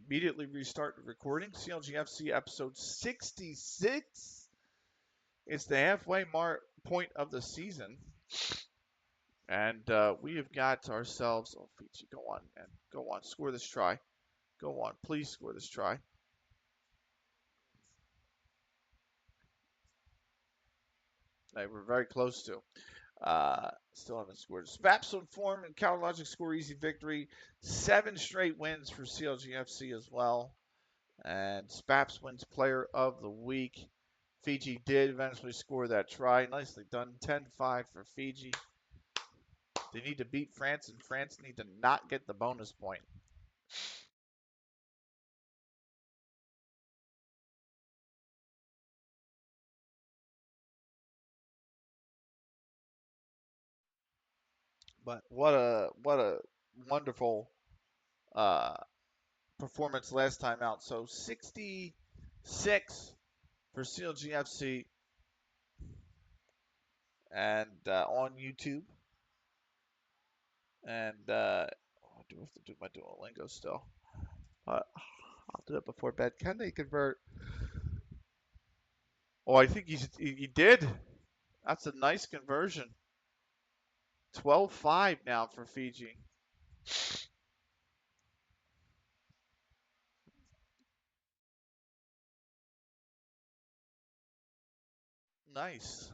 Immediately restart the recording. CLG FC episode 66. It's the halfway mark point of the season. And we have got ourselves. Oh, Fiji, go on, man. Go on. Score this try. Go on. Please score this try. Hey, we're very close to. Still haven't scored. Spaps on form and CalLogic score easy victory. 7 straight wins for CLG FC as well. And Spaps wins player of the week. Fiji did eventually score that try. Nicely done. 10-5 for Fiji. They need to beat France, and France need to not get the bonus point. But what a wonderful uh, performance last time out. So 66 for CLGFC and on YouTube. And I do have to do my Duolingo still. I'll do it before bed. Can they convert? Oh, I think he did. That's a nice conversion. 12-5 now for Fiji. Nice.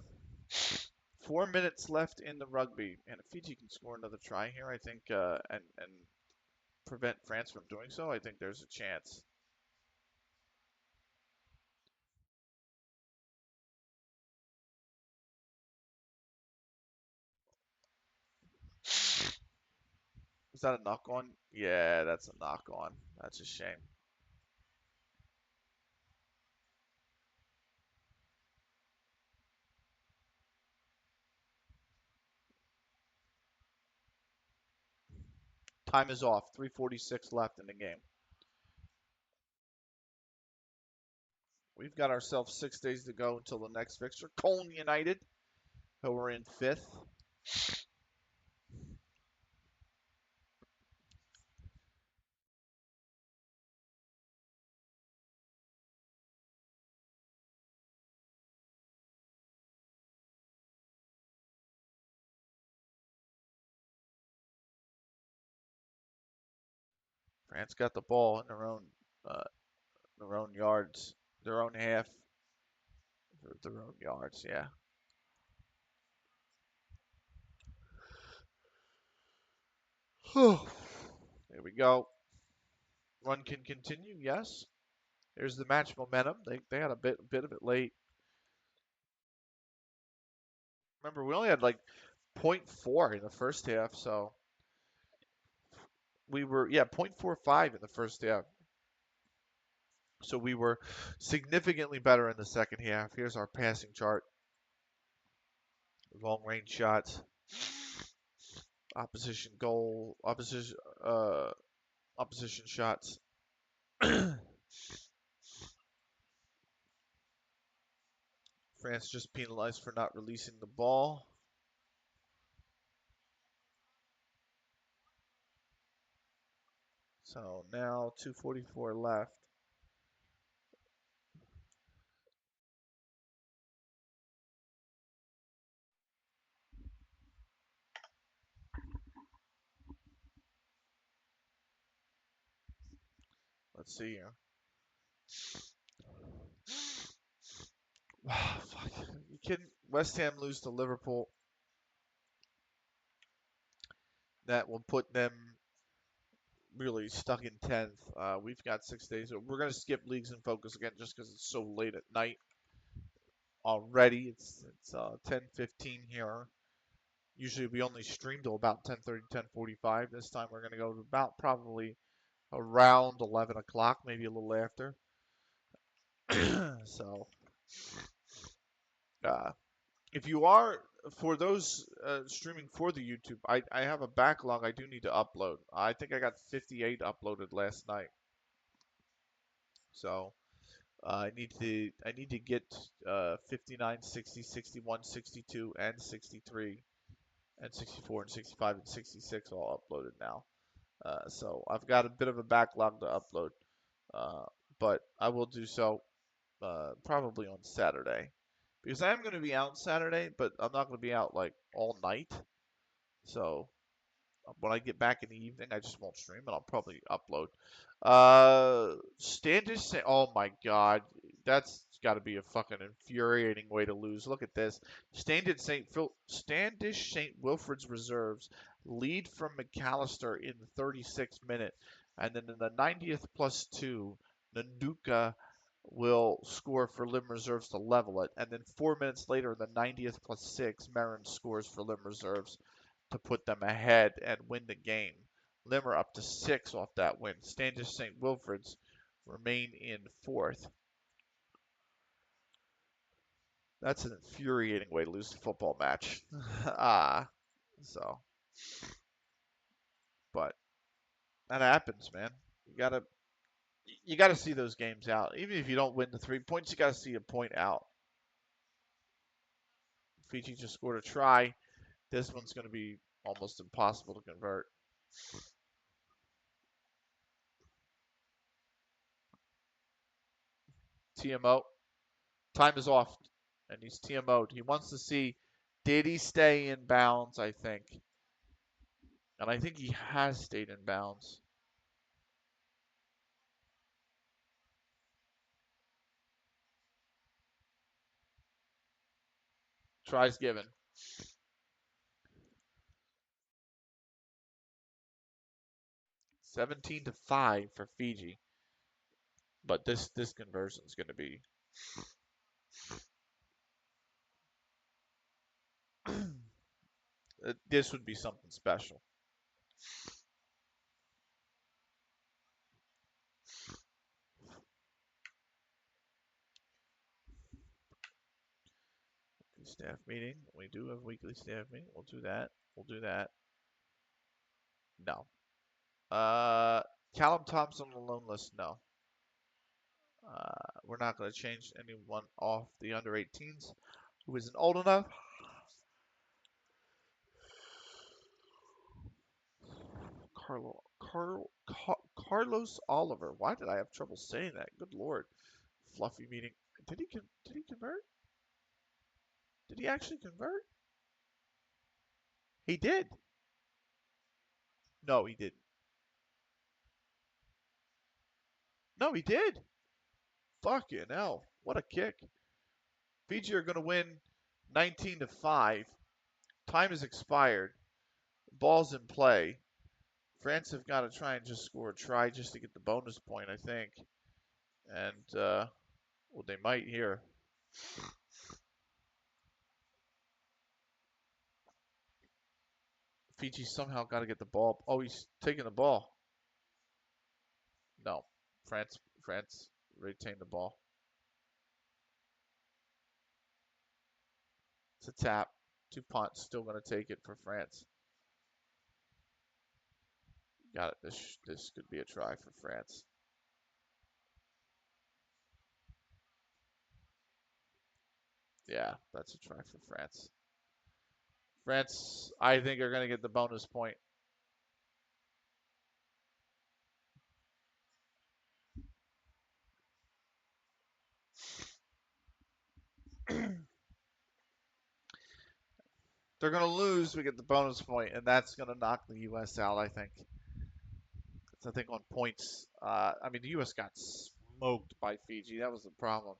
4 minutes left in the rugby, and if Fiji can score another try here, I think, and prevent France from doing so, I think there's a chance. Is that a knock on? Yeah, that's a knock on. That's a shame. Time is off. 3:46 left in the game. We've got ourselves 6 days to go until the next fixture. Cologne United, who are in fifth. France got the ball in uh, their own yards, their own half, their own yards. Yeah. There we go. Run can continue. Yes. There's the match momentum. They had a bit of it late. Remember, we only had like zero point 0.4 in the first half, so we were 0.45 in the first half. So we were significantly better in the second half. Here's our passing chart. Long range shots, opposition goal, opposition shots. France just penalized for not releasing the ball. So now 2:44 left. Let's see here. Wow, fuck. You kidding? West Ham lose to Liverpool. That will put them really stuck in 10th. We've got 6 days. We're going to skip leagues and focus again just because it's so late at night already. It's 10:15 here. Usually we only stream till about 10:30, 10:45. This time we're going to go to about probably around 11 o'clock, maybe a little after. So, uh, if you are, for those streaming for the YouTube, I have a backlog I do need to upload. I think I got 58 uploaded last night. So, I need to get 59, 60, 61, 62, and 63, and 64, and 65, and 66 all uploaded now. So I've got a bit of a backlog to upload. uh, but I will do so probably on Saturday because I am going to be out Saturday, but I'm not going to be out like all night. So when I get back in the evening, I just won't stream and I'll probably upload. Standish say, oh my God, that's got to be a fucking infuriating way to lose. Look at this. Standish St. Wilfrid's reserves lead from McAllister in the 36th minute, and then in the 90th +2, Nanduka will score for Lim Reserves to level it, and then 4 minutes later, in the 90th +6, Marin scores for Lim Reserves to put them ahead and win the game. Limmer up to 6 off that win. Standish St. Wilfrid's remain in 4th. That's an infuriating way to lose a football match. So, but that happens, man. You gotta see those games out. Even if you don't win the 3 points, you gotta see a point out. Fiji just scored a try. This one's gonna be almost impossible to convert. TMO. Time is off, and he's TMO'd. He wants to see, did he stay in bounds, I think. And I think he has stayed in bounds. Tries given. 17-5 for Fiji. But this conversion is going to be this would be something special. Staff meeting. We do have weekly staff meeting. We'll do that. We'll do that. No. Callum Thompson on the loan list. No. We're not going to change anyone off the under 18s who isn't old enough. Carlos Oliver. Why did I have trouble saying that? Good lord. Fluffy meeting. Did he convert? Did he actually convert? He did. No, he didn't. No, he did. Fucking hell. What a kick. Fiji are going to win 19-5. Time has expired. Ball's in play. France have got to try and just score a try just to get the bonus point, I think. And, well, they might here. Fiji somehow got to get the ball. Oh, he's taking the ball. No. France retained the ball. It's a tap. Dupont still going to take it for France. Got it. This could be a try for France. Yeah, that's a try for France. France, I think, are going to get the bonus point. They're going to lose, we get the bonus point, and that's going to knock the U.S. out, I think. I think on points, I mean, the U.S. got smoked by Fiji. That was the problem.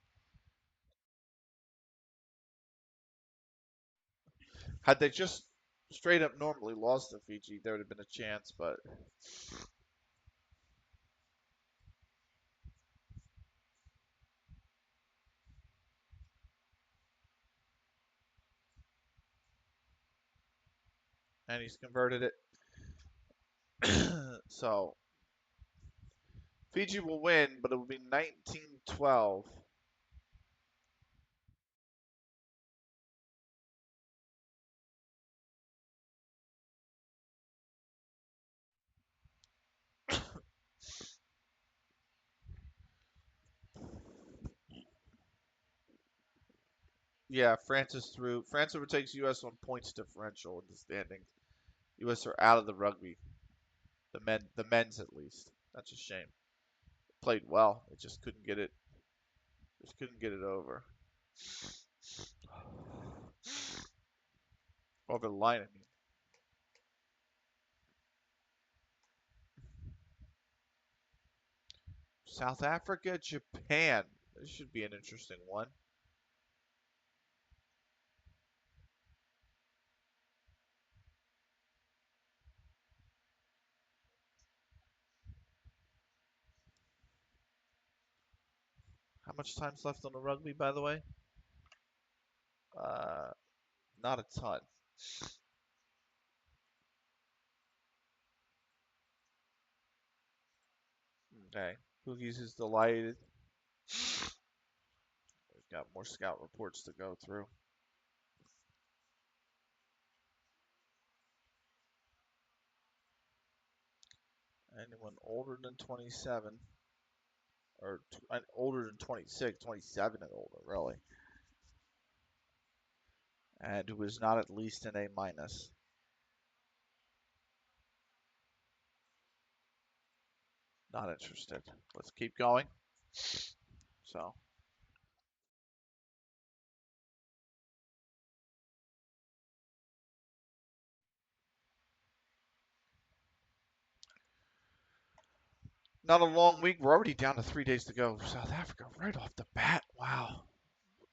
Had they just straight up normally lost to Fiji, there would have been a chance, but and he's converted it. So Fiji will win, but it will be 19-12. Yeah, France is through. France overtakes U.S. on points differential in the standings. U.S. are out of the rugby. The men's at least. That's a shame. played well. It just couldn't get it. Just couldn't get it over. Over the line, I mean. South Africa, Japan. This should be an interesting one. How much time's left on the rugby, by the way? Uh, Not a ton. Okay. Cookies is delighted. We've got more scout reports to go through. Anyone older than 27, or older than 26, 27 and older, really, and who is not at least an A minus. Not interested. Let's keep going. So, not a long week. We're already down to 3 days to go. South Africa right off the bat. Wow.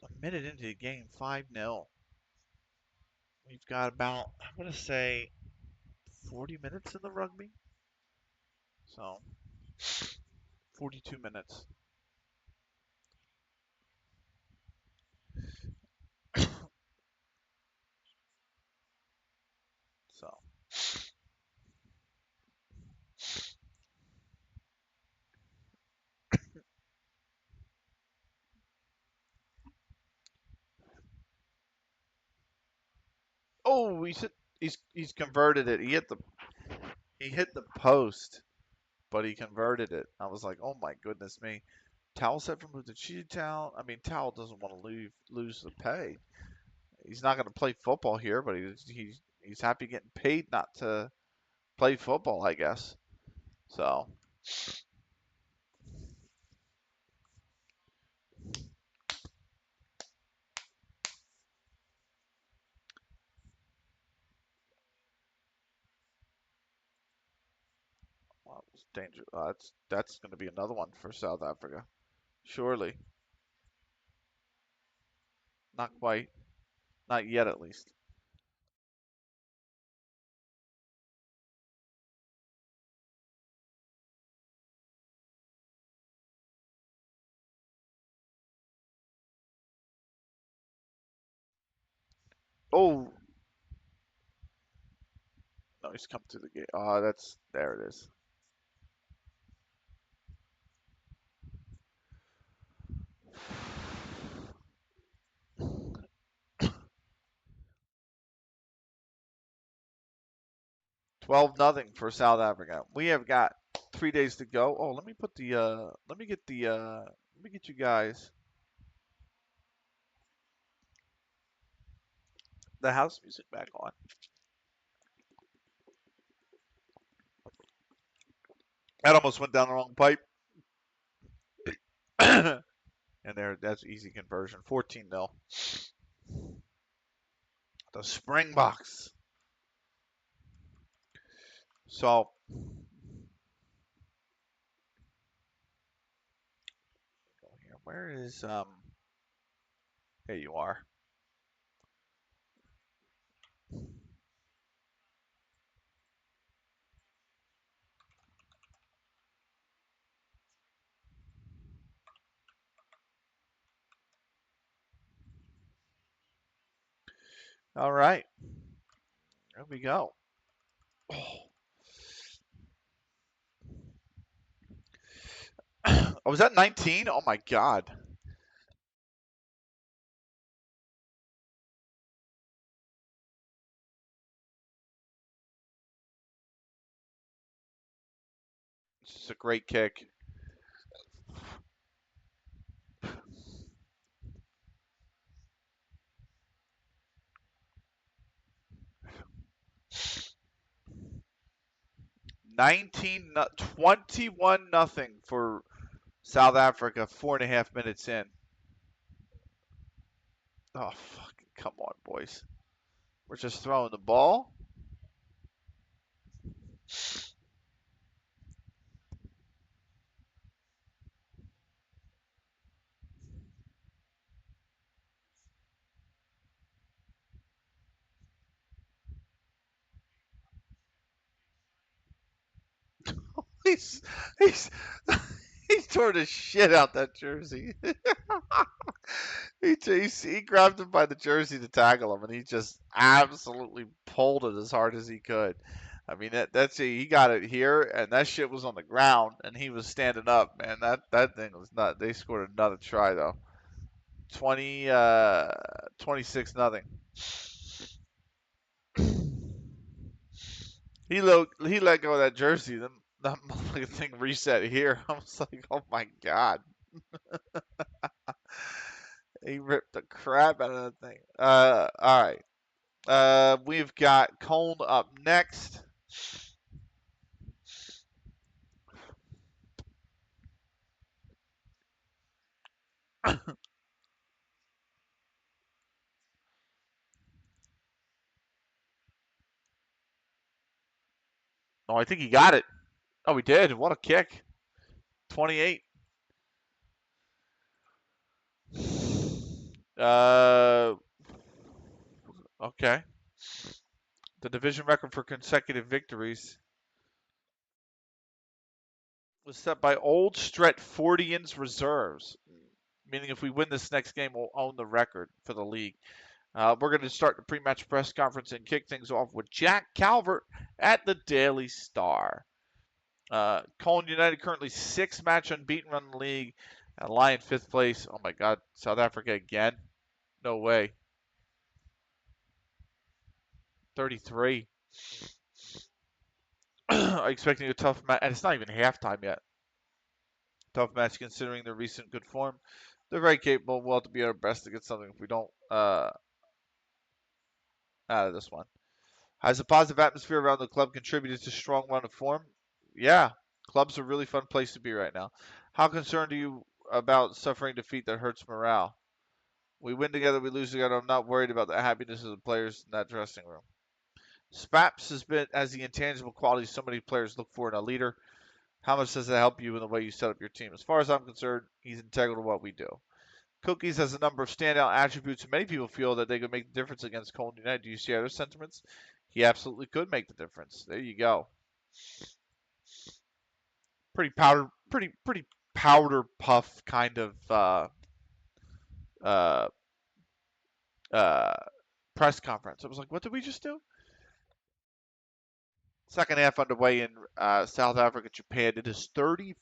A minute into the game, 5-0. We've got about, I'm going to say, 40 minutes in the rugby. So, 42 minutes. So, oh, he's converted it. He hit the post, but he converted it. I was like, oh my goodness me. Towel set from the cheated towel. I mean, Towel doesn't want to lose the pay. He's not going to play football here, but he's happy getting paid not to play football, I guess. So, well, it's danger. That's going to be another one for South Africa, surely. Not quite, not yet at least. Oh no, he's come through the gate. Oh, that's there it is. 12-0 for South Africa. We have got 3 days to go. Oh, let me get you guys the house music back on. That almost went down the wrong pipe. And that's easy conversion. 14-0. The Springboks. So, where is here you are. All right. There we go. Oh, was that 19? Oh my God. This is a great kick. Nineteen, 21 nothing for South Africa, 4.5 minutes in. Oh, fucking come on, boys. We're just throwing the ball. He's he's he tore the shit out that jersey. He grabbed him by the jersey to tackle him, and he just absolutely pulled it as hard as he could. I mean, that's he got it here, and that shit was on the ground, and he was standing up. Man, that thing was not. They scored another try though. 26 nothing. He let go of that jersey. Then that motherfucking thing reset here. I was like, oh my god. He ripped the crap out of that thing. All right. We've got Cone up next. Oh, I think he got it. Oh, he did. What a kick. 28. Uh, okay. The division record for consecutive victories was set by Old Stretfordians reserves, meaning if we win this next game, we'll own the record for the league. We're going to start the pre-match press conference and kick things off with Jack Calvert at the Daily Star. Cone United currently 6-match unbeaten run in the league and lie in 5th place. Oh my God, South Africa again? No way. 33. Expecting a tough match, and it's not even halftime yet. Tough match considering their recent good form. They're very capable. We'll have to be our best to get something if we don't out of this one. Has a positive atmosphere around the club contributed to strong run of form? Yeah, club's a really fun place to be right now. How concerned are you about suffering defeat that hurts morale? We win together, we lose together. I'm not worried about the happiness of the players in that dressing room. Spaps has the intangible qualities so many players look for in a leader. How much does it help you in the way you set up your team? As far as I'm concerned, he's integral to what we do. Cookies has a number of standout attributes, and many people feel that they could make the difference against Cone United. Do you share their sentiments? He absolutely could make the difference. There you go. Pretty powder puff kind of uh, uh, press conference. I was like, what did we just do? Second half underway in South Africa, Japan. It is 35-0.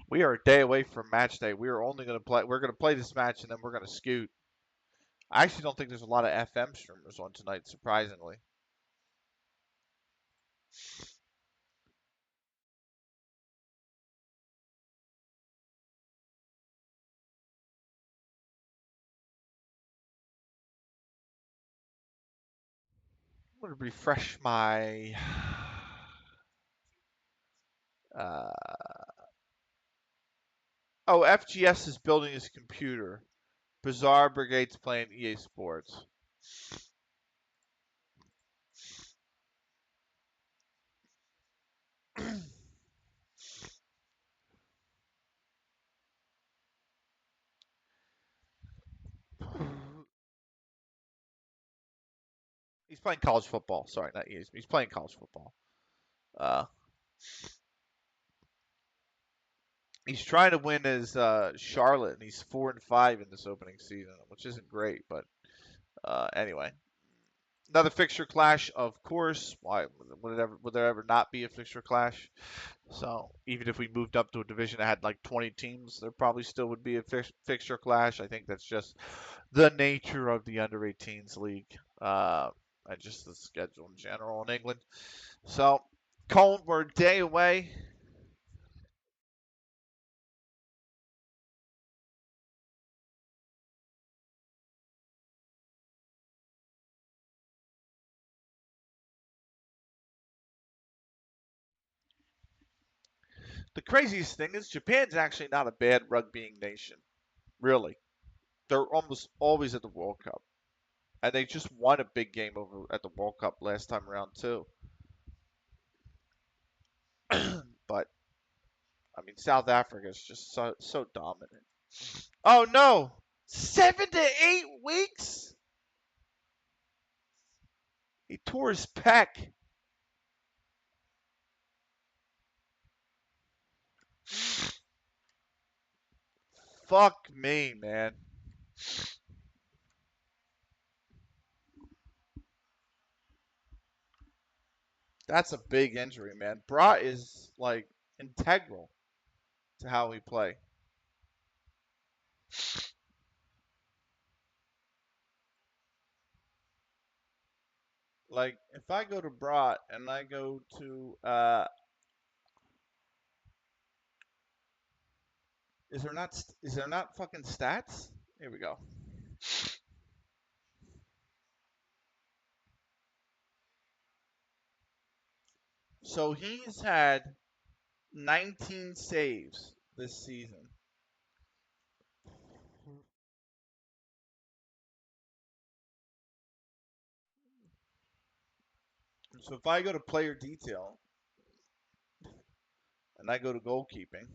We are a day away from match day. We are only going to play. We're going to play this match and then we're going to scoot. I actually don't think there's a lot of FM streamers on tonight, surprisingly. I'm going to refresh my. Uh, oh, FGS is building his computer. Bizarre Brigade's playing EA Sports. He's playing college football. Sorry, not EA. He's playing college football. Uh, he's trying to win as Charlotte, and he's 4-5 in this opening season, which isn't great. But anyway, another fixture clash, of course. Why would there ever not be a fixture clash? So even if we moved up to a division that had like 20 teams, there probably still would be a fixture clash. I think that's just the nature of the under 18s league, and just the schedule in general in England. So, Cone, we're a day away. The craziest thing is Japan's actually not a bad rugbying nation. Really. They're almost always at the World Cup. And they just won a big game over at the World Cup last time around too. But I mean South Africa is just so dominant. Oh no! 7 to 8 weeks? He tore his pec. Fuck me, man. That's a big injury, man. Bra is like integral to how we play. Like if I go to Brat and I go to is there not fucking stats? Here we go. So he's had 19 saves this season. So if I go to player detail and I go to goalkeeping,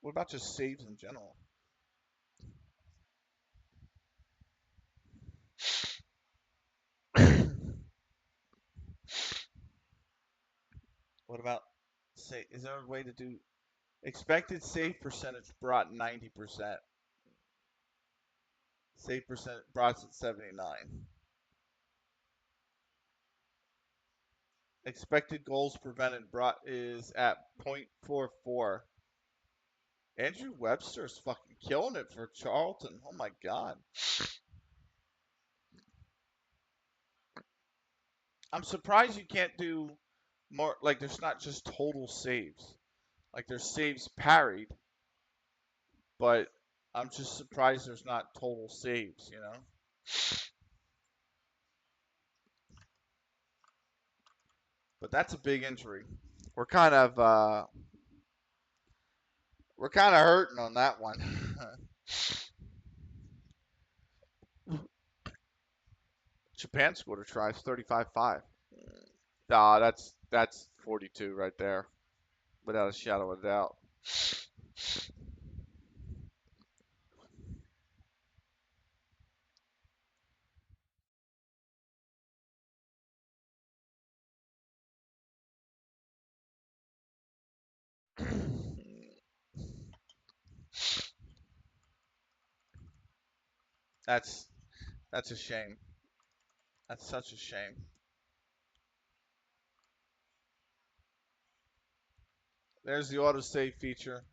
what about just saves in general? What about say? Is there a way to do expected save percentage brought 90%? Save percent brought at 79. Expected goals prevented brought is at 0.44. Andrew Webster's fucking killing it for Charlton. Oh my god. I'm surprised you can't do more like there's not just total saves. Like there's saves parried, but I'm just surprised there's not total saves, you know? But that's a big injury. We're kind of uh we're kind of hurting on that one. Japan scored a try, 35-5. Ah, that's 42 right there, without a shadow of a doubt. That's that's a shame. That's such a shame. There's the autosave feature.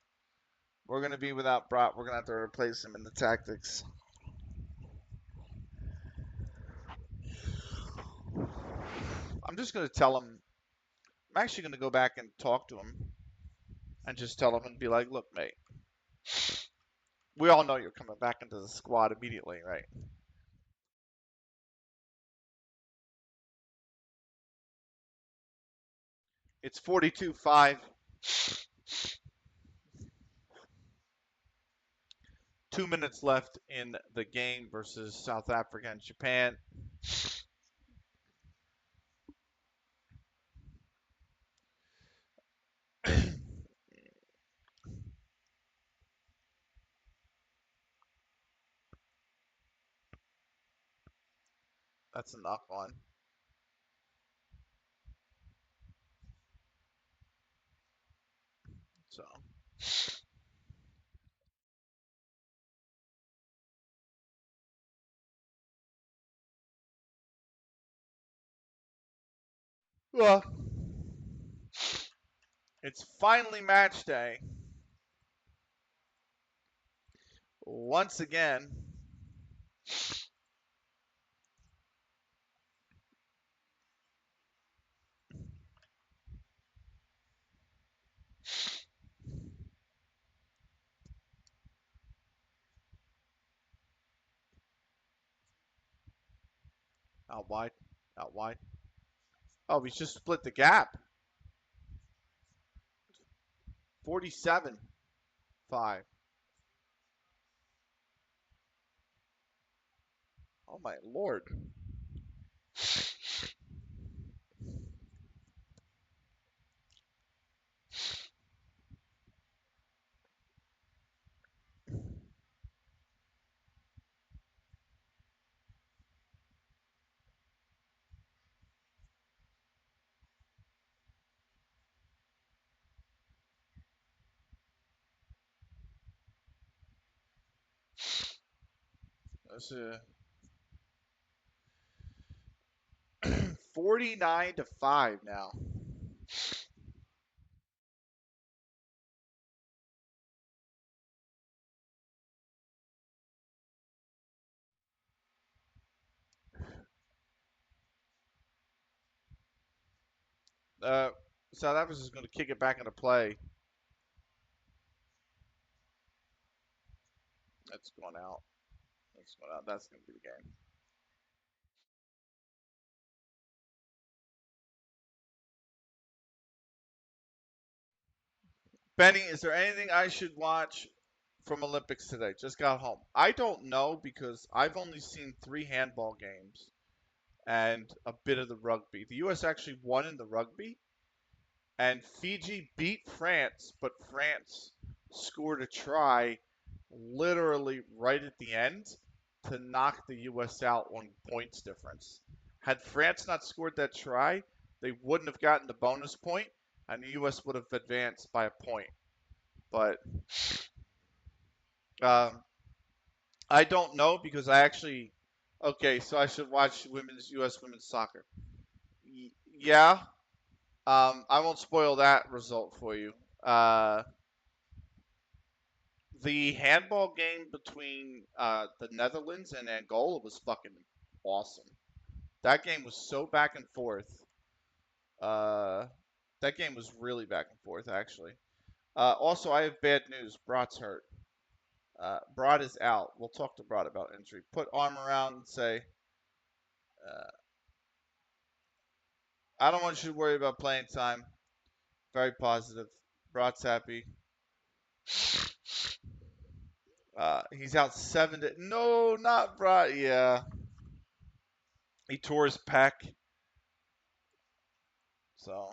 We're gonna be without Brock. We're gonna have to replace him in the tactics. I'm just gonna tell him. I'm actually gonna go back and talk to him and just tell him and be like, "Look, mate, we all know you're coming back into the squad immediately, right? It's 42-5. 2 minutes left in the game versus South Africa and Japan. That's a knock on. So, well, it's finally match day. Once again, Out wide. Out wide. Oh, he's just split the gap. 47-5. Oh my lord. That's 49-5 now. Uh, South Africa's going to kick it back into play. That's going out. That's going out. That's going to be the game. Benny, is there anything I should watch from Olympics today? Just got home. I don't know because I've only seen 3 handball games and a bit of the rugby. The U.S. actually won in the rugby, and Fiji beat France, but France scored a try literally right at the end to knock the U.S. out on points difference. Had France not scored that try, they wouldn't have gotten the bonus point, and the U.S. would have advanced by a point. But um, I don't know because I actually. Okay, so I should watch U.S. women's soccer. Yeah, I won't spoil that result for you. Uh, the handball game between the Netherlands and Angola was fucking awesome. That game was so back and forth. Uh, that game was really back and forth, actually. Also, I have bad news. Brat's hurt. Brat is out. We'll talk to Brat about injury. Put arm around and say, uh, I don't want you to worry about playing time. Very positive. Brat's happy. He's out 7 to. No, not Brat. Yeah. He tore his pec. So,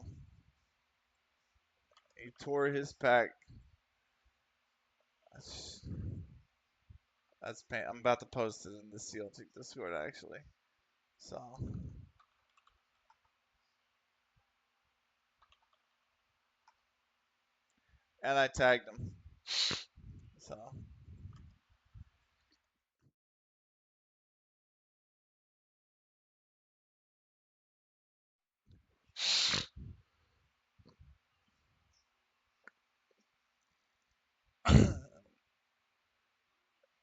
he tore his pec. That's, that's pain. I'm about to post it in the CLT Discord, actually. So, and I tagged him. So,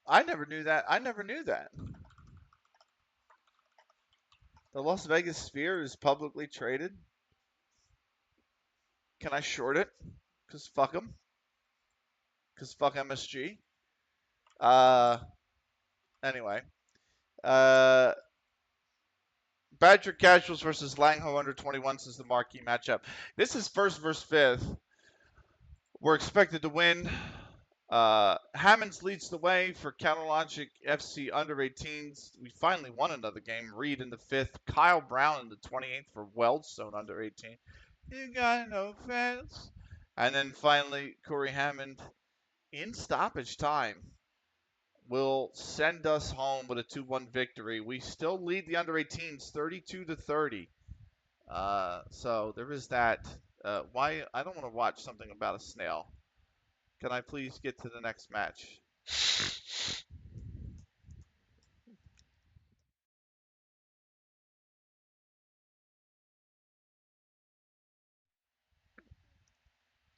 I never knew that. I never knew that. The Las Vegas Sphere is publicly traded. Can I short it? Cause fuck them. Cause fuck MSG. Uh, anyway. Uh, Badger Casuals versus Langho under 21 is the marquee matchup. This is first versus fifth. We're expected to win. Hammonds leads the way for CLG FC under 18s. We finally won another game. Reed in the fifth. Kyle Brown in the 28th for Weldstone under 18. You got no fans. And then finally, Corey Hammond in stoppage time will send us home with a 2-1 victory. We still lead the under 18s 32-30. So there is that. Why I don't want to watch something about a snail. Can I please get to the next match?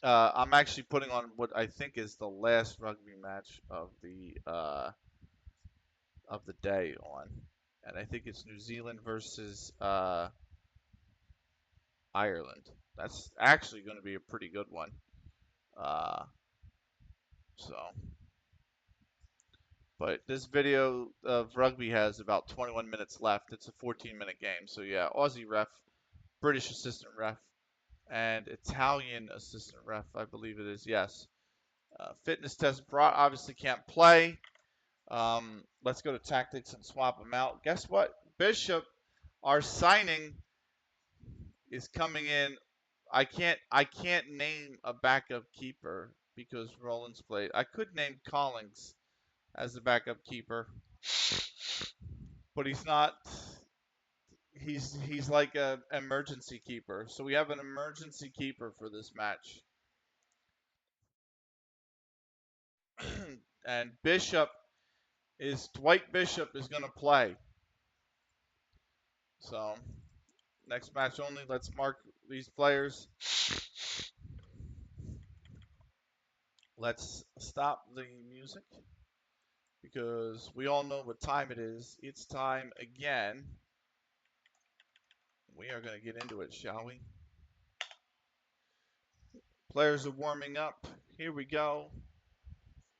I'm actually putting on what I think is the last rugby match of the day on, and I think it's New Zealand versus Ireland. That's actually going to be a pretty good one. Uh, so, But this video of rugby has about 21 minutes left. It's a 14-minute game. So yeah, Aussie ref, British assistant ref, and Italian assistant ref, I believe it is. Yes. Fitness test brought. Obviously can't play. Let's go to tactics and swap them out. Guess what? Bishop, our signing, is coming in. I can't name a backup keeper because Rollins played. I could name Collins as the backup keeper, but he's not. He's like a emergency keeper. So we have an emergency keeper for this match. And Dwight Bishop is going to play. So next match only. Let's mark these players. Let's stop the music because we all know what time it is. It's time again. We are going to get into it, shall we? Players are warming up. Here we go.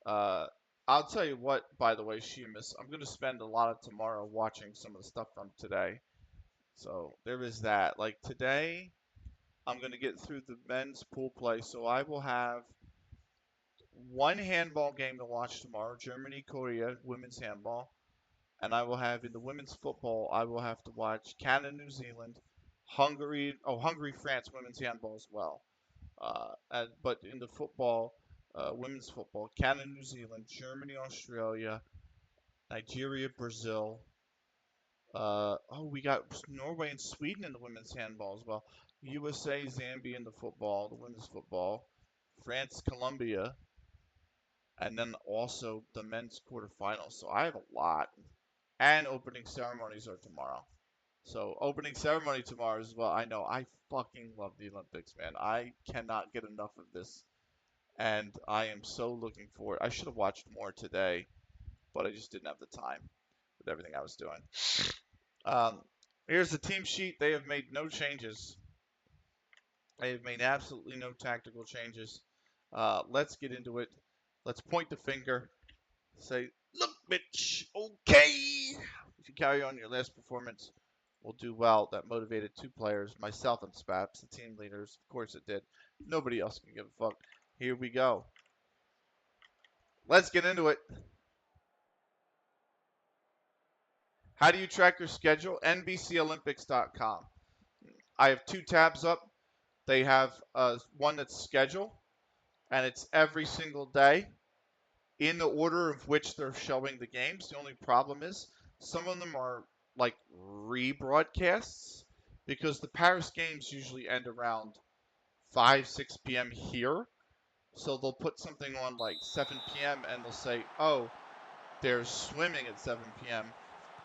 Uh, I'll tell you what, by the way, Sheamus, I'm going to spend a lot of tomorrow watching some of the stuff from today. So there is that. Like today, I'm going to get through the men's pool play. So I will have one handball game to watch tomorrow, Germany, Korea, women's handball. And I will have in the women's football, I will have to watch Canada, New Zealand, Hungary, France, women's handball as well. But in the football, women's football, Canada, New Zealand, Germany, Australia, Nigeria, Brazil. We got Norway and Sweden in the women's handball as well. USA, Zambia in the football, the women's football. France, Colombia, and then also the men's quarterfinals. So I have a lot. And opening ceremonies are tomorrow. So opening ceremony tomorrow as well. I know I fucking love the Olympics, man. I cannot get enough of this, and I am so looking forward. I should have watched more today, but I just didn't have the time with everything I was doing. Um, Here's the team sheet. They have made no changes. They have made absolutely no tactical changes. Let's get into it. Let's point the finger. Say, look, bitch. Okay. If you carry on your last performance, will do well. That motivated two players, myself and Spaps, the team leaders. Of course it did. Nobody else can give a fuck. Here we go. Let's get into it. How do you track your schedule? NBCOlympics.com. I have two tabs up. They have one that's schedule, and it's every single day in the order of which they're showing the games. The only problem is some of them are like rebroadcasts because the Paris games usually end around 5, 6 p.m. here. So they'll put something on like 7 p.m. and they'll say, oh, there's swimming at 7 p.m.,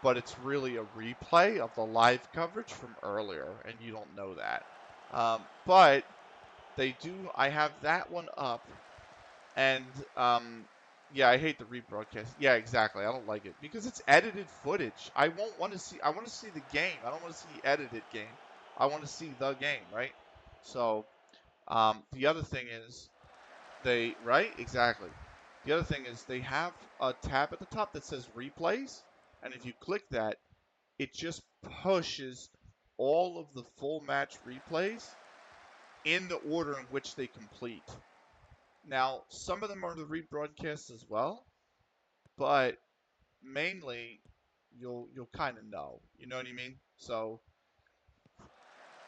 but it's really a replay of the live coverage from earlier, and you don't know that. But they do, I have that one up, and yeah, I hate the rebroadcast. Yeah, exactly. I don't like it because it's edited footage. I want to see the game. I don't want to see the edited game. I want to see the game, right? So, the other thing is right? Exactly. The other thing is they have a tab at the top that says replays, and if you click that, it just pushes all of the full match replays in the order in which they complete. Now, some of them are the rebroadcasts as well, but mainly you'll kind of know. You know what I mean? So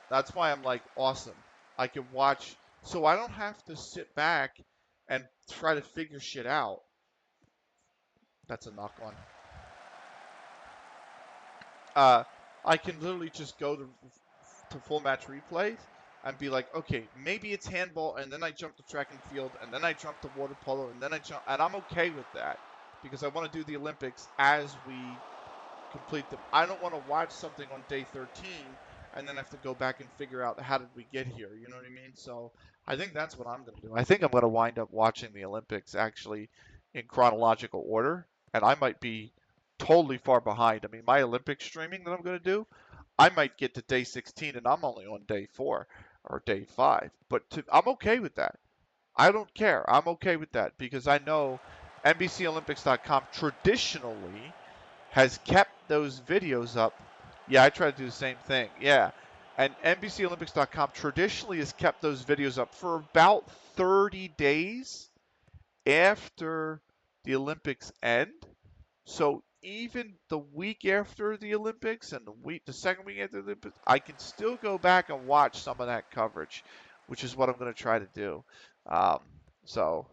that's why I'm like awesome. I can watch, so I don't have to sit back and try to figure shit out. That's a knock on. Uh, I can literally just go to full match replays and be like, okay, maybe it's handball, and then I jump to track and field, and then I jump to water polo, and then I jump, and I'm okay with that because I want to do the Olympics as we complete them. I don't want to watch something on day 13 and then have to go back and figure out how did we get here. You know what I mean? So I think that's what I'm going to do. I think I'm going to wind up watching the Olympics actually in chronological order, and I might be totally far behind. I mean, my Olympic streaming that I'm going to do, I might get to day 16 and I'm only on day 4 or day 5. But I'm okay with that. I don't care. I'm okay with that because I know NBCOlympics.com traditionally has kept those videos up. Yeah, I try to do the same thing. Yeah. And NBCOlympics.com traditionally has kept those videos up for about 30 days after the Olympics end. So even the week after the Olympics and the second week after the Olympics, I can still go back and watch some of that coverage, which is what I'm going to try to do. Um, so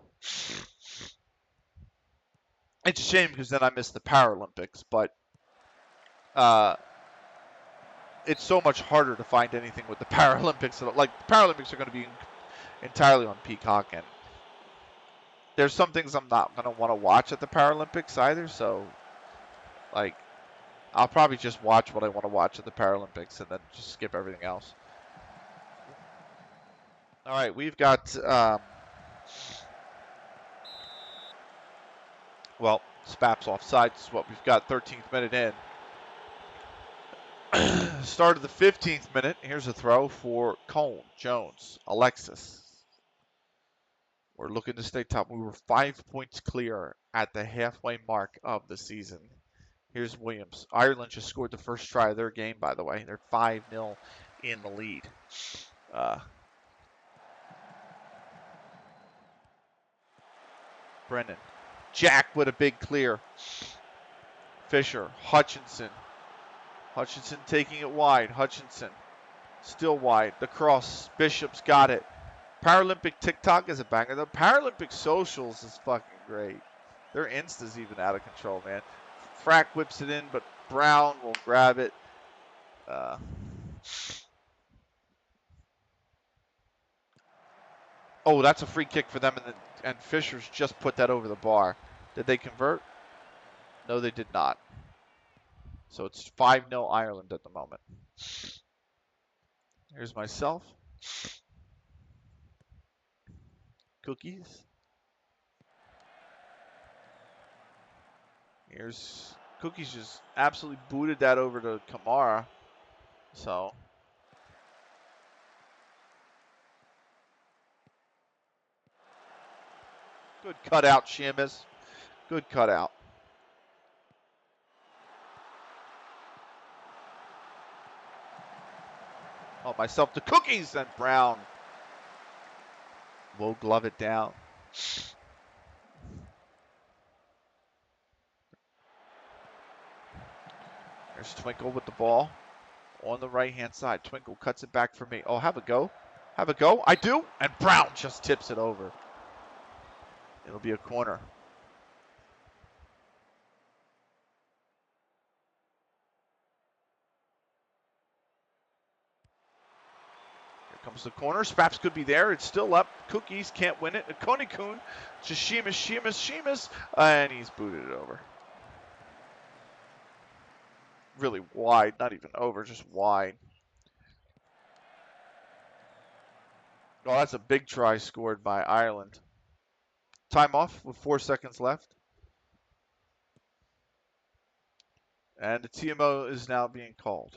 it's a shame because then I missed the Paralympics, but uh, it's so much harder to find anything with the Paralympics. Like the Paralympics are going to be entirely on Peacock, and there's some things I'm not going to want to watch at the Paralympics either. So, like, I'll probably just watch what I want to watch at the Paralympics and then just skip everything else. All right, we've got, well, Spaps offside is what we've got, 13th minute in. Start of the 15th minute. Here's a throw for Cone, Jones, Alexis. We're looking to stay top. We were 5 points clear at the halfway mark of the season. Here's Williams. Ireland just scored the first try of their game, by the way. They're 5-0 in the lead. Brennan. Jack with a big clear. Fisher. Hutchinson. Hutchinson taking it wide. Hutchinson. Still wide. The cross. Bishop's got it. Paralympic TikTok is a banger. The Paralympic socials is fucking great. Their Insta's even out of control, man. Frack whips it in, but Brown will grab it. Oh, that's a free kick for them, and Fisher's just put that over the bar. Did they convert? No, they did not. So it's 5-0 Ireland at the moment. Here's myself. Cookies. Here's Cookies just absolutely booted that over to Kamara. So good cutout, Sheamus. Good cutout. Oh, myself to Cookies, and Brown will glove it down. There's Twinkle with the ball on the right-hand side. Twinkle cuts it back for me. Oh, have a go. Have a go. I do. And Brown just tips it over. It'll be a corner. Here comes the corner. Spaps could be there. It's still up. Cookies can't win it. Konikun to Sheamus. And he's booted it over. Really wide. Not even over, just wide. Oh, that's a big try scored by Ireland. Time off with 4 seconds left. And the TMO is now being called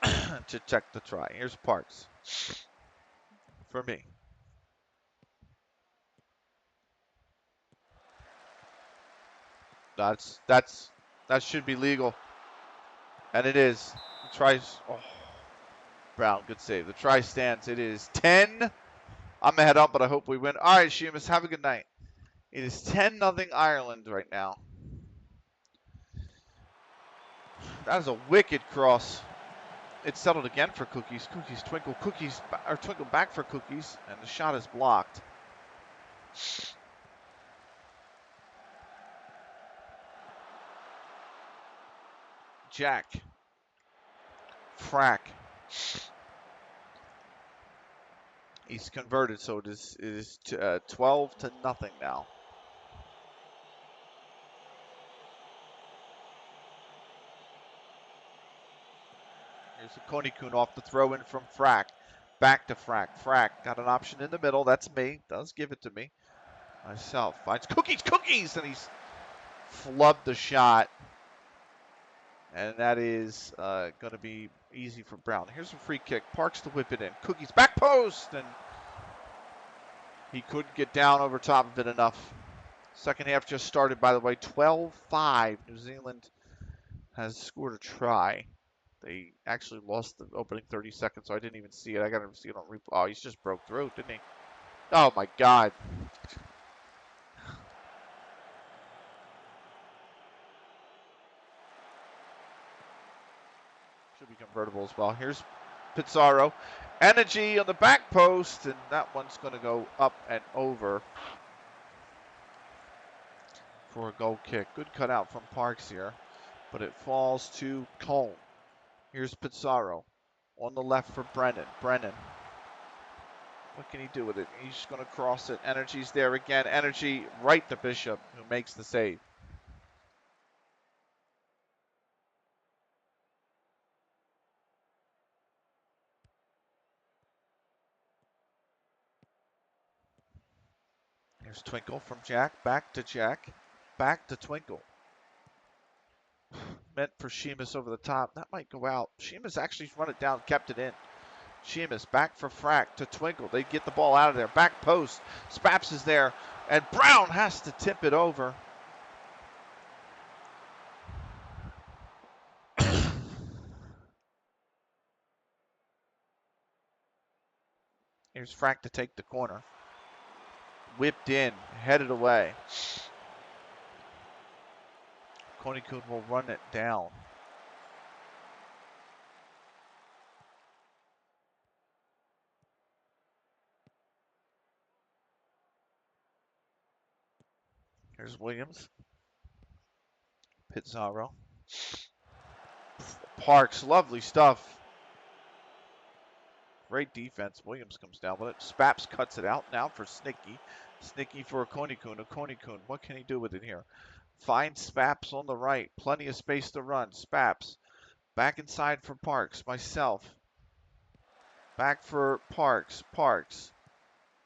to check the try. Here's Parks for me. That should be legal. And it is. The tries. Oh, Brown, good save. The try stands. It is 10. I'm going to head up, but I hope we win. All right, Sheamus, have a good night. It is 10-0 Ireland right now. That is a wicked cross. It's settled again for Cookies. Twinkle back for Cookies, and the shot is blocked. Jack. Frack. He's converted, so it is 12-0 now. Here's a Konikun off the throw in from Frack. Back to Frack. Frack got an option in the middle. That's me. Does give it to me. Myself finds Cookies, and he's flubbed the shot. And that is going to be easy for Brown. Here's a free kick. Parks to whip it in. Cookies back post, and he couldn't get down over top of it enough. Second half just started, by the way. 12-5. New Zealand has scored a try. They actually lost the opening 30 seconds, so I didn't even see it. I got to see it on replay. Oh, he's just broke through, didn't he? Oh, my God. Should be convertible as well. Here's Pizarro. Energy on the back post, and that one's going to go up and over for a goal kick. Good cutout from Parks here, but it falls to Cole. Here's Pizarro on the left for Brennan. Brennan. What can he do with it? He's just going to cross it. Energy's there again. Energy right to Bishop, who makes the save. Here's Twinkle from Jack. Back to Jack. Back to Twinkle. Meant for Sheamus over the top. That might go out. Sheamus actually run it down, kept it in. Sheamus back for Frack to Twinkle. They get the ball out of there. Back post. Spaps is there. And Brown has to tip it over. Here's Frack to take the corner. Whipped in. Headed away. Konikun will run it down. Here's Williams. Pizarro. Parks, lovely stuff. Great defense. Williams comes down with it. Spaps cuts it out now for Snicky. Snicky for Okonikun. Okonikun, what can he do with it here? Finds Spaps on the right. Plenty of space to run. Spaps. Back inside for Parks. Myself. Back for Parks. Parks.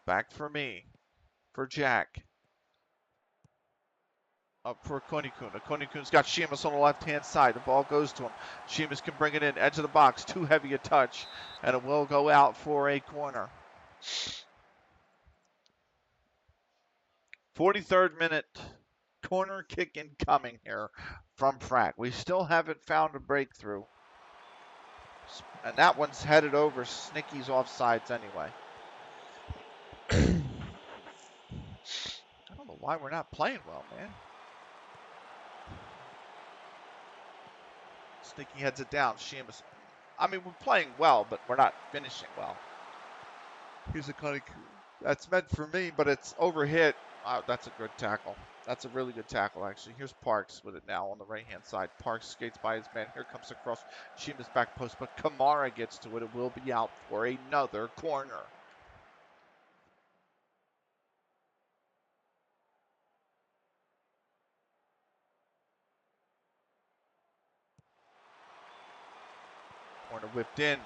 Back for me. For Jack. Up for Konikun. Konikun's got Sheamus on the left-hand side. The ball goes to him. Sheamus can bring it in. Edge of the box. Too heavy a touch. And it will go out for a corner. 43rd minute. Corner kick incoming here from Frack. We still haven't found a breakthrough. And that one's headed over. Snicky's offsides anyway. I don't know why we're not playing well, man. Snicky heads it down. Sheamus. I mean, we're playing well, but we're not finishing well. Here's a kind of. That's meant for me, but it's overhit. That's a good tackle. That's a really good tackle, actually. Here's Parks with it now on the right-hand side. Parks skates by his man. Here comes across Sheamus back post, but Kamara gets to it. It will be out for another corner. Corner whipped in,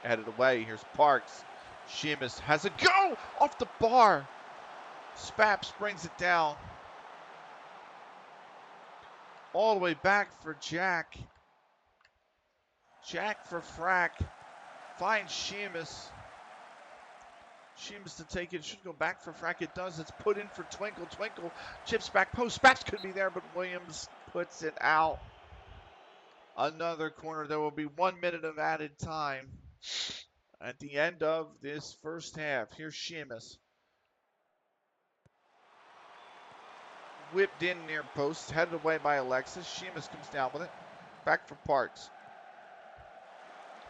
headed away. Here's Parks. Sheamus has a go off the bar. Spaps brings it down. All the way back for Jack. Jack for Frack. Finds Sheamus. Sheamus to take it. Should go back for Frack. It does. It's put in for Twinkle. Twinkle chips back post. Spaps could be there, but Williams puts it out. Another corner. There will be 1 minute of added time at the end of this first half. Here's Sheamus. Whipped in near post. Headed away by Alexis. Sheamus comes down with it. Back for Parks.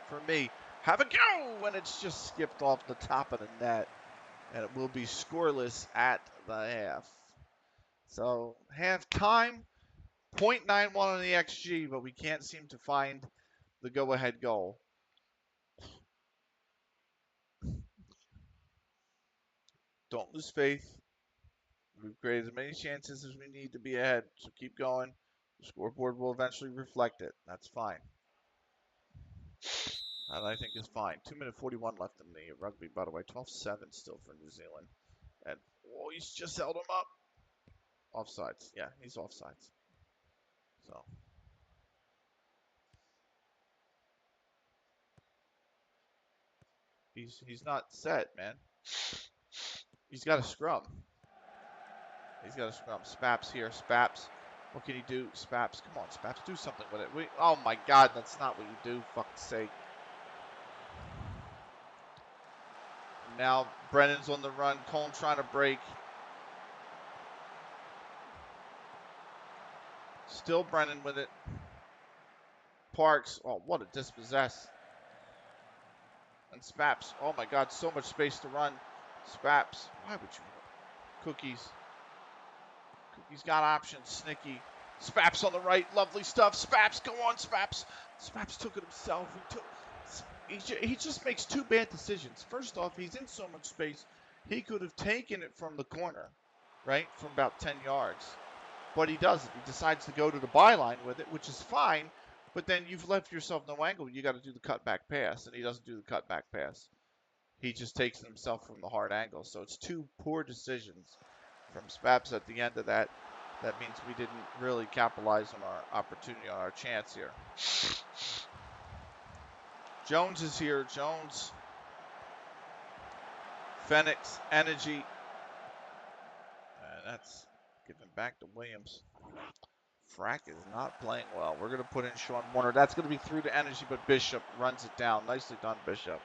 For me. Have a go! And it's just skipped off the top of the net. And it will be scoreless at the half. So, half time, 0.91 on the XG, but we can't seem to find the go-ahead goal. Don't lose faith. We've created as many chances as we need to be ahead, so keep going. The scoreboard will eventually reflect it. That's fine. That I think is fine. 2 minute 41 left in the rugby, by the way. 12-7 still for New Zealand. And, oh, he's just held him up. Offsides. Yeah, he's offsides. So. He's not set, man. He's got a scrum. He's got to scrum. Spaps here. Spaps. What can he do? Spaps. Come on, Spaps. Do something with it. Oh, my God. That's not what you do. Fuck's sake. Now Brennan's on the run. Cone trying to break. Still Brennan with it. Parks. Oh, what a dispossess. And Spaps. Oh, my God. So much space to run. Spaps. Why would you? Cookies. Cookies got options. Snicky. Spaps on the right. Lovely stuff. Spaps. Go on, Spaps. Spaps took it himself. He just makes two bad decisions. First off, he's in so much space. He could have taken it from the corner, right, from about 10 yards. But he doesn't. He decides to go to the byline with it, which is fine. But then you've left yourself no angle. You got to do the cutback pass, and he doesn't do the cutback pass. He just takes it himself from the hard angle. So it's two poor decisions from Spaps at the end of that. That means we didn't really capitalize on our opportunity, on our chance here. Jones is here. Jones. Phoenix, Energy. And that's given back to Williams. Frack is not playing well. We're going to put in Sean Warner. That's going to be through to Energy, but Bishop runs it down. Nicely done, Bishop.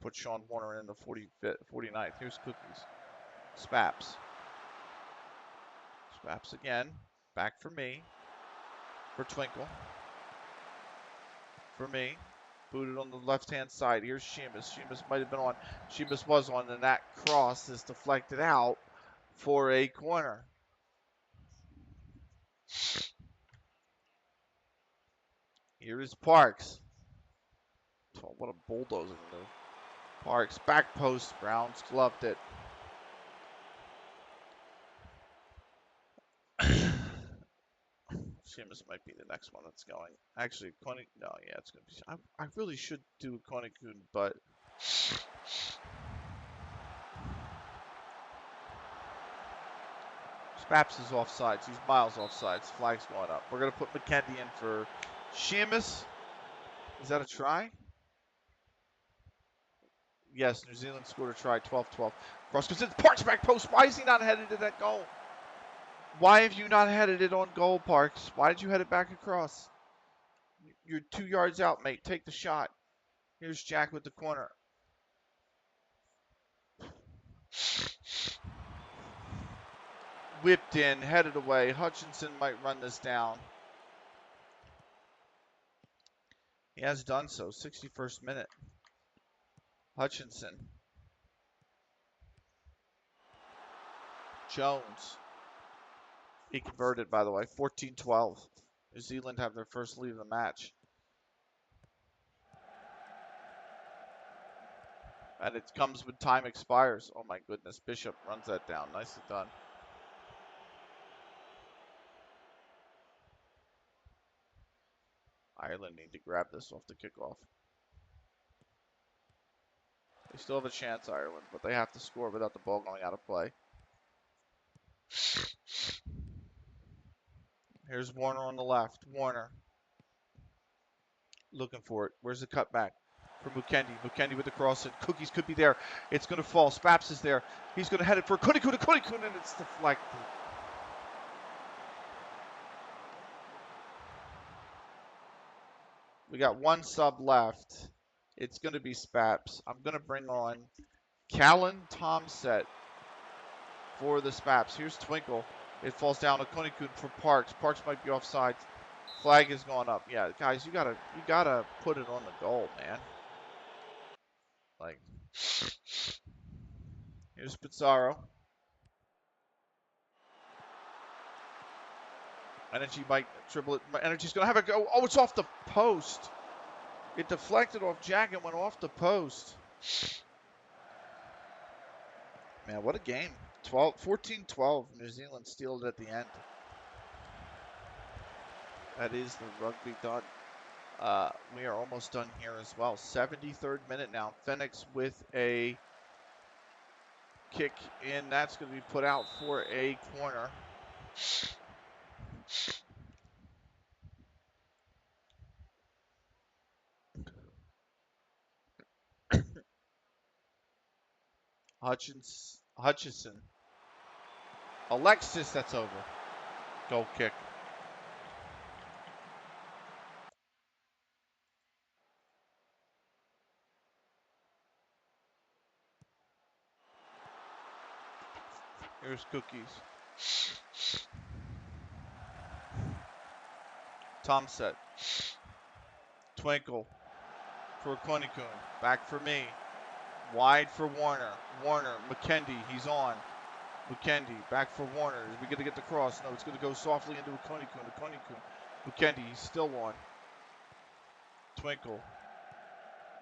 Put Sean Warner in the 49th. Here's Cookies. Spaps. Spaps again. Back for me. For Twinkle. For me. Booted on the left-hand side. Here's Sheamus. Sheamus might have been on. Sheamus was on, and that cross is deflected out for a corner. Here is Parks. Oh, what a bulldozer move. Parks, back post. Browns gloved it. Sheamus might be the next one that's going. Actually, no, yeah, it's going to be. I really should do Konikun, but Spaps is offsides. He's miles offsides. Flag's going up. We're going to put McKendy in for Sheamus. Is that a try? Yes, New Zealand scored a try. 12-12. Cross goes in. Parks back post. Why is he not headed to that goal? Why have you not headed it on goal, Parks? Why did you head it back across? You're 2 yards out, mate. Take the shot. Here's Jack with the corner. Whipped in, headed away. Hutchinson might run this down. He has done so. 61st minute. Hutchinson. Jones. He converted, by the way. 14-12. New Zealand have their first lead of the match. And it comes when time expires. Oh, my goodness. Bishop runs that down. Nicely done. Ireland need to grab this off the kickoff. They still have a chance, Ireland, but they have to score without the ball going out of play. Here's Warner on the left. Warner. Looking for it. Where's the cutback? For Mukendi. Mukendi with the cross, and Cookies could be there. It's going to fall. Spaps is there. He's going to head it for Kunikun, and it's deflected. We got one sub left. It's going to be Spaps. I'm going to bring on Callan Tomset for the Spaps. Here's Twinkle. It falls down to Kunikun for Parks. Parks might be offside. Flag is going up. Yeah, guys, you gotta put it on the goal, man. Like, here's Pizarro. Energy might dribble it. Energy's gonna have a go. Oh, it's off the post. It deflected off Jack and went off the post. Man, what a game. 14-12. New Zealand steals it at the end. That is the rugby done. We are almost done here as well. 73rd minute now. Phoenix with a kick in. That's going to be put out for a corner. Hutchison. Alexis, that's over. Goal kick. Here's Cookies. Tomset. Twinkle for Konikun. Back for me. Wide for Warner. Warner. McKendy. He's on. McKendy. Back for Warner. Is we going to get the cross? No, it's going to go softly into a Konikun. McKendy. He's still on. Twinkle.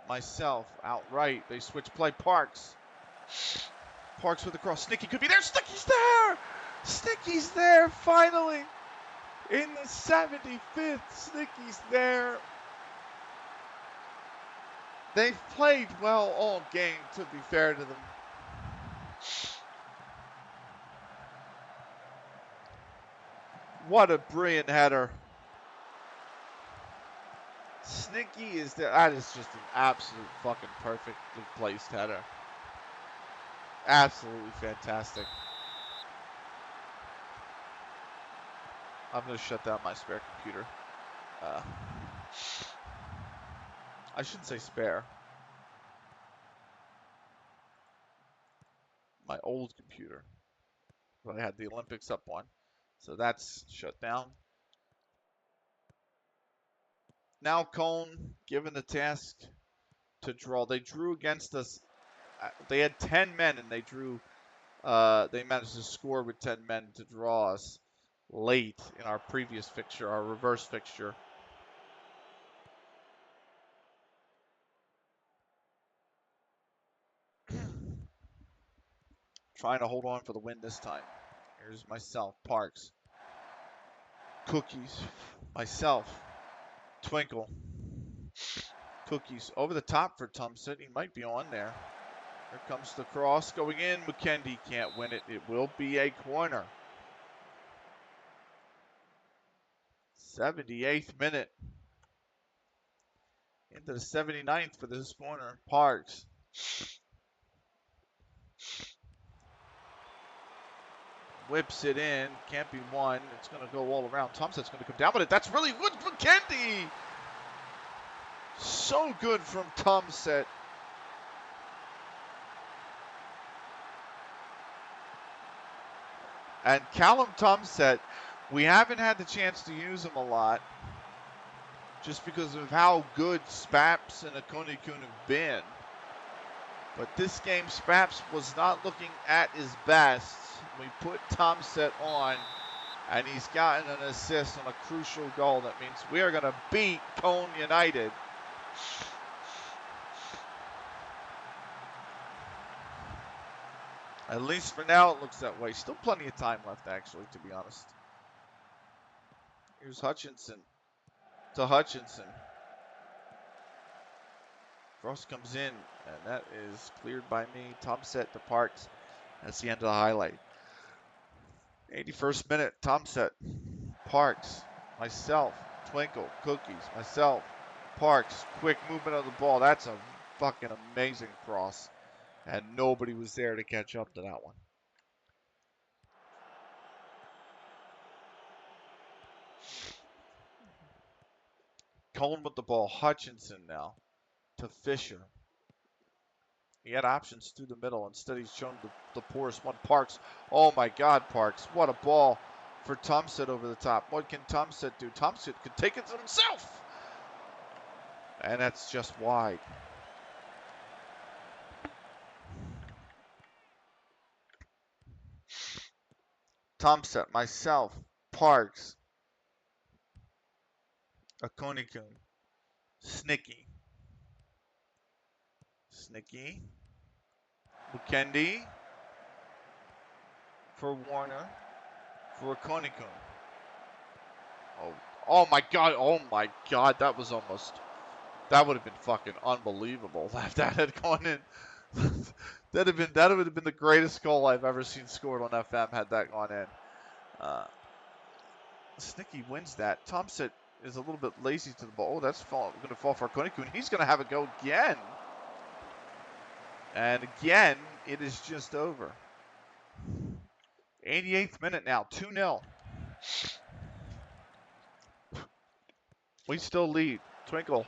Myself. Outright. They switch play. Parks. Parks with the cross. Snicky could be there. Snicky's there. Snicky's there finally. In the 75th, Snicky's there. They've played well all game, to be fair to them. What a brilliant header. Snicky is there. That is just an absolute fucking perfectly placed header. Absolutely fantastic. I'm going to shut down my spare computer. I shouldn't say spare. My old computer. But I had the Olympics up on. So that's shut down. Now Cone given the task to draw. They drew against us. They had 10 men and they drew. They managed to score with 10 men to draw us late in our previous fixture, our reverse fixture. Trying to hold on for the win this time. Here's myself, Parks. Cookies. Myself. Twinkle. Cookies. Over the top for Tumsit. He might be on there. Here comes the cross going in. McKendy can't win it. It will be a corner. 78th minute. Into the 79th for this corner. Parks. Whips it in. Can't be won. It's going to go all around. Thompson's going to come down, but that's really good. McKendy. So good from Thompson. And Callum Thompson, we haven't had the chance to use him a lot just because of how good Spaps and Akonikun have been. But this game, Spaps was not looking at his best. We put Thompson on, and he's gotten an assist on a crucial goal. That means we are going to beat Cone United. At least for now, it looks that way. Still plenty of time left, actually, to be honest. Here's Hutchinson to Hutchinson. Cross comes in, and that is cleared by me. Tomset to Parks. That's the end of the highlight. 81st minute, Tomset, Parks, myself, Twinkle, Cookies, myself, Parks, quick movement of the ball. That's a fucking amazing cross. And nobody was there to catch up to that one. Cone with the ball. Hutchinson now to Fisher. He had options through the middle. Instead, he's shown the poorest one. Parks. Oh, my God, Parks. What a ball for Tomset over the top. What can Tomset do? Tomset could take it to himself. And that's just wide. Tomset, myself, Parks, Akonikun, Snicky, Mukendi for Warner, for Akonikun. Oh my God, that was almost, that would have been fucking unbelievable if that had gone in. that would have been the greatest goal I've ever seen scored on FM had that gone in. Snicky wins that. Thompson is a little bit lazy to the ball. Oh, that's going to fall for Konikun. He's going to have a go again. And again, it is just over. 88th minute now, 2-0. We still lead. Twinkle.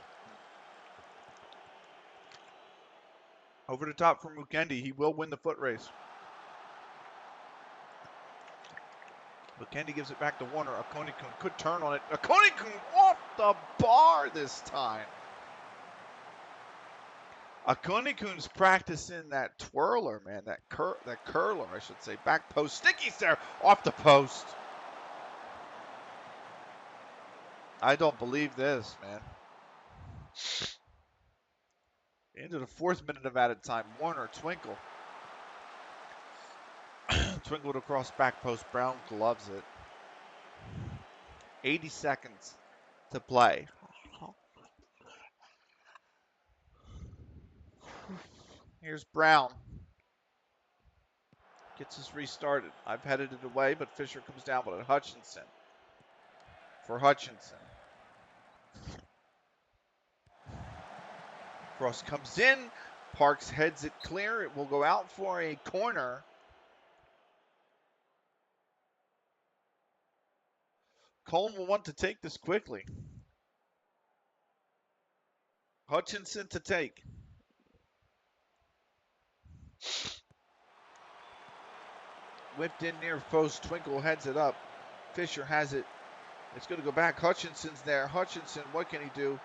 Over the top for Mukendi. He will win the foot race. Mukendi gives it back to Warner. Akonikun could turn on it. Akonikun off the bar this time. Akonikun's practicing that twirler, man. That curler, I should say. Back post. Sticky's there. Off the post. I don't believe this, man. Into the 4th minute of added time. Warner, Twinkle. Twinkled across back post. Brown gloves it. 80 seconds to play. Here's Brown. Gets us restarted. I've headed it away, but Fisher comes down with it. Hutchinson. For Hutchinson. Cross comes in. Parks heads it clear. It will go out for a corner. Coleman will want to take this quickly. Hutchinson to take. Whipped in near post. Twinkle heads it up. Fisher has it. It's going to go back. Hutchinson's there. Hutchinson, what can he do?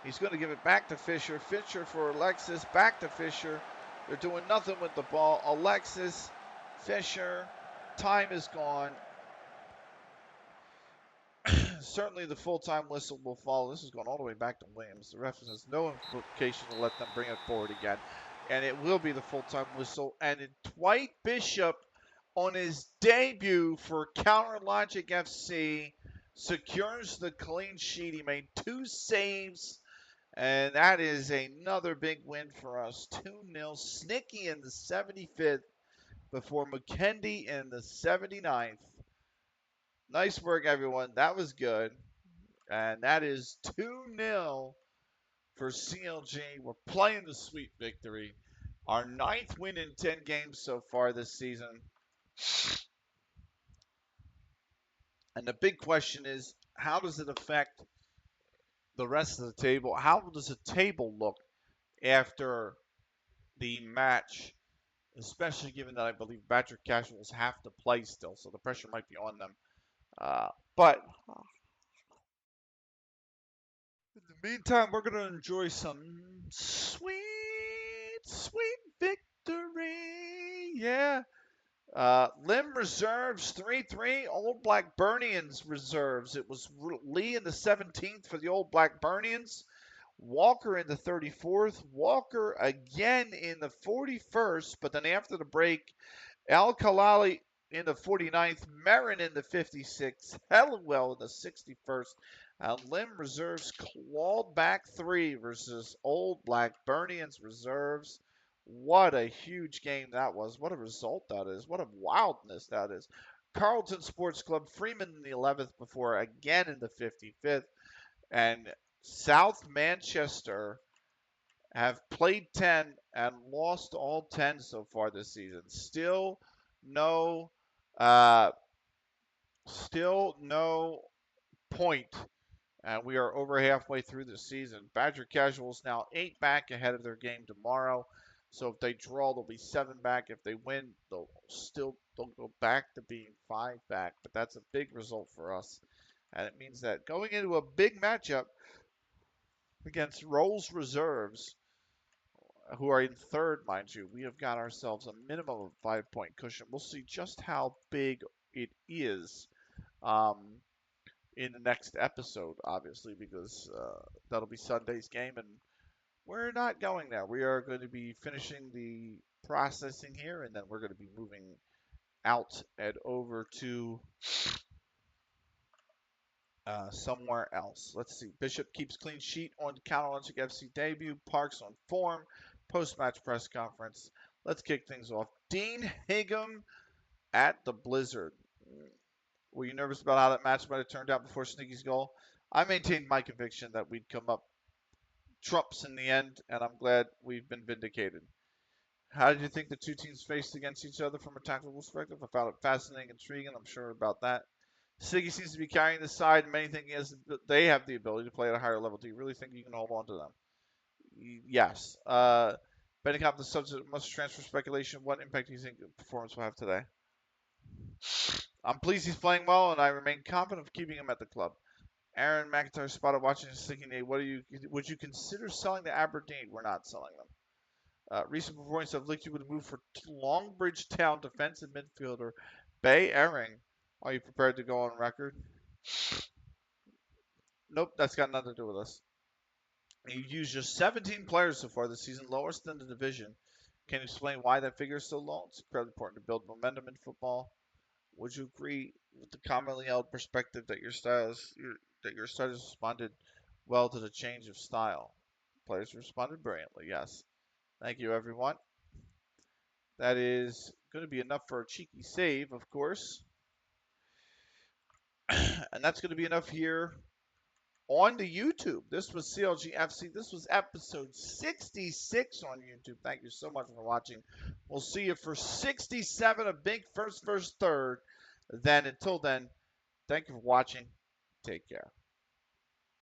He's going to give it back to Fisher. Fisher for Alexis. Back to Fisher. They're doing nothing with the ball. Alexis, Fisher. Time is gone. Certainly the full-time whistle will follow. This is going all the way back to Williams. The ref has no implication to let them bring it forward again. And it will be the full-time whistle. And Dwight Bishop, on his debut for CounterLogic FC, secures the clean sheet. He made 2 saves, and that is another big win for us. 2-0. Snicky in the 75th before McKendy in the 79th. Nice work, everyone. That was good. And that is 2-0 for CLG. We're playing the sweet victory. Our 9th win in 10 games so far this season. And the big question is, how does it affect the rest of the table? How does the table look after the match, especially given that I believe Patrick Casuals have to play still, so the pressure might be on them. But in the meantime, we're going to enjoy some sweet, sweet victory. Yeah. Lim reserves 3-3. Old Blackburnians reserves. It was Lee in the 17th for the Old Blackburnians. Walker in the 34th. Walker again in the 41st. But then after the break, Al Khalali in the 49th. Merrin in the 56th. Hellewell in the 61st. Lim reserves clawed back 3 versus Old Blackburnians reserves. What a huge game that was. What a result that is. What a wildness that is. Carlton Sports Club, Freeman in the 11th before again in the 55th. And South Manchester have played 10 and lost all 10 so far this season. Still no point. And we are over halfway through the season. Badger Casuals now 8 back ahead of their game tomorrow. So if they draw, they'll be 7 back. If they win, they'll go back to being 5 back. But that's a big result for us. And it means that going into a big matchup against Rolls Reserves, who are in 3rd, mind you, we have got ourselves a minimum of 5-point cushion. We'll see just how big it is in the next episode, obviously, because that'll be Sunday's game, and we're not going there. We are going to be finishing the processing here, and then we're going to be moving out and over to somewhere else. Let's see. Bishop keeps clean sheet on CounterLogic FC debut. Parks on form. Post-match press conference. Let's kick things off. Dean Higham at the Blizzard. Were you nervous about how that match might have turned out before Sneaky's goal? I maintained my conviction that we'd come up trumps in the end, and I'm glad we've been vindicated. How did you think the two teams faced against each other from a tactical perspective? I found it fascinating, intriguing. I'm sure about that. Siggy seems to be carrying the side. Many think they have the ability to play at a higher level. Do you really think you can hold on to them? Yes. Betting up the subject must transfer speculation. What impact do you think the performance will have today? I'm pleased he's playing well, and I remain confident of keeping him at the club. Aaron McIntyre spotted watching and thinking, hey, would you consider selling to Aberdeen? We're not selling them. Recent performance of Licky would move for Longbridge Town defensive midfielder Bay Ehring. Are you prepared to go on record? Nope, that's got nothing to do with us. You've used just 17 players so far this season, lowest in the division. Can you explain why that figure is so low? It's incredibly important to build momentum in football. Would you agree with the commonly held perspective that your starters responded well to the change of style? Players responded brilliantly. Yes. Thank you, everyone. That is going to be enough for a cheeky save, of course. And that's going to be enough here on the YouTube. This was CLG FC. This was episode 66 on YouTube. Thank you so much for watching. We'll see you for 67, a big first, third. Then, until then, thank you for watching. Take care.